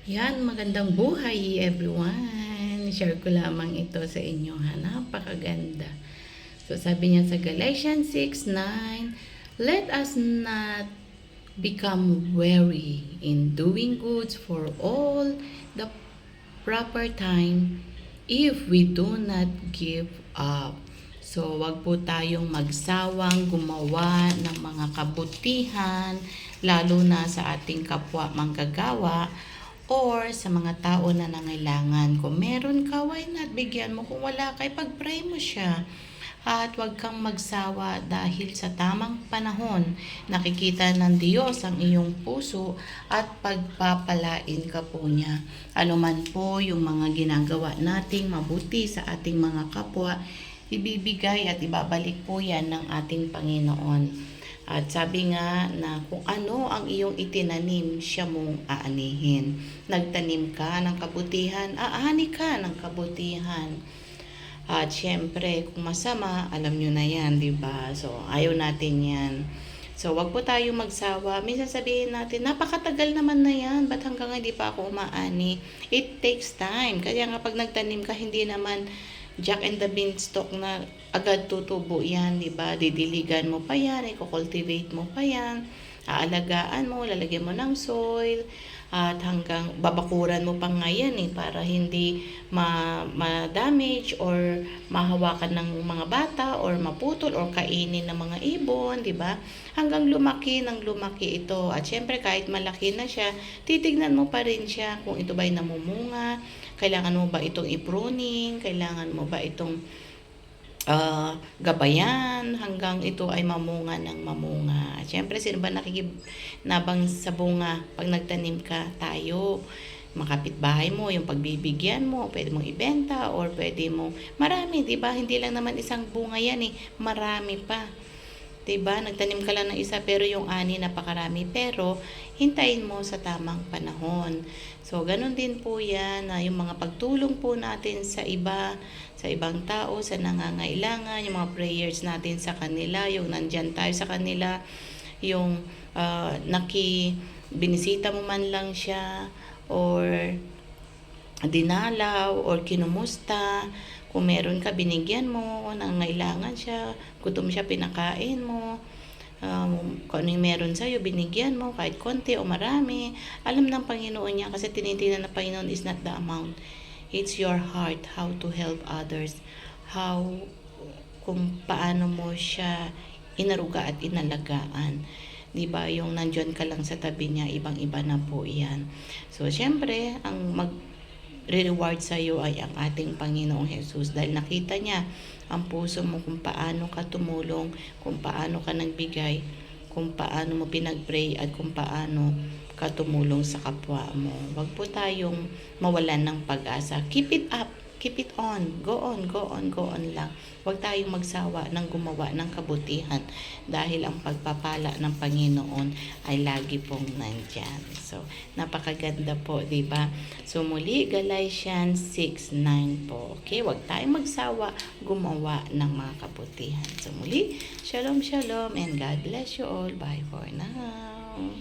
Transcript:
Yan, magandang buhay everyone. Share ko lamang ito sa inyo ha. Napakaganda. So sabi niya sa Galatians 6:9, let us not become weary in doing good for all the proper time if we do not give up. So wag po tayong magsawang gumawa ng mga kabutihan, lalo na sa ating kapwa manggagawa or sa mga tao na nangailangan. Kung meron ka, why not? Bigyan mo. Kung wala ka, pag-pray mo siya. At huwag kang magsawa dahil sa tamang panahon, nakikita ng Diyos ang iyong puso at pagpapalain ka po niya. Anuman po yung mga ginagawa nating mabuti sa ating mga kapwa, ibibigay at ibabalik po yan ng ating Panginoon. At sabi nga na kung ano ang iyong itinanim, siya mong aanihin. Nagtanim ka ng kabutihan, aani ka ng kabutihan. At syempre, kung masama, alam nyo na yan, di ba? So, ayaw natin yan. So, wag po tayo magsawa. Minsan sabihin natin, napakatagal naman na yan. Ba't hanggang hindi pa ako umaani? It takes time. Kaya nga pag nagtanim ka, hindi naman Jack and the Beanstalk na agad tutubo yan, di ba? Didiligan mo pa yan, i-cultivate mo pa yan, aalagaan mo, lalagyan mo ng soil, at hanggang babakuran mo pa nga yan para hindi ma-damage or mahawakan ng mga bata or maputol or kainin ng mga ibon, di ba? Hanggang lumaki ng lumaki ito. At syempre kahit malaki na siya, titignan mo pa rin siya kung ito ba'y namumunga, kailangan mo ba itong i-pruning, kailangan mo ba itong gabayan hanggang ito ay mamunga ng mamunga. Siyempre, sino ba nakikinabang sa bunga pag nagtanim ka? Tayo. Makapitbahay mo, yung pagbibigyan mo, pwede mong ibenta or pwede mo, marami, di ba? Hindi lang naman isang bunga yan marami pa. Diba? Nagtanim ka lang ng isa pero yung ani napakarami. Pero hintayin mo sa tamang panahon. So, ganun din po yan na yung mga pagtulong po natin sa iba, sa ibang tao, sa nangangailangan, yung mga prayers natin sa kanila, yung nandyan tayo sa kanila, yung binisita mo man lang siya or dinalaw or kinumusta. Kung meron ka, binigyan mo, nangailangan siya, gutom siya, pinakain mo. Kung ano yung meron sa'yo, binigyan mo, kahit konti o marami. Alam ng Panginoon niya kasi tinitingnan ng Panginoon is not the amount. It's your heart, how to help others. Kung paano mo siya inaruga at inalagaan. Diba, yung nandyan ka lang sa tabi niya, ibang-iba na po yan. So, syempre, ang reward sa iyo ay ang ating Panginoong Jesus dahil nakita niya ang puso mo kung paano ka tumulong, kung paano ka nagbigay, kung paano mo pinagpray at kung paano ka tumulong sa kapwa mo. Huwag po tayong mawalan ng pag-asa. Keep it up. Keep it on. Go on, go on, go on lang. Huwag tayong magsawa ng gumawa ng kabutihan dahil ang pagpapala ng Panginoon ay lagi pong nandyan. So, napakaganda po, di ba? So, muli, Galatians 6:9 po. Okay, huwag tayong magsawa gumawa ng mga kabutihan. So, muli, shalom, shalom, and God bless you all. Bye for now.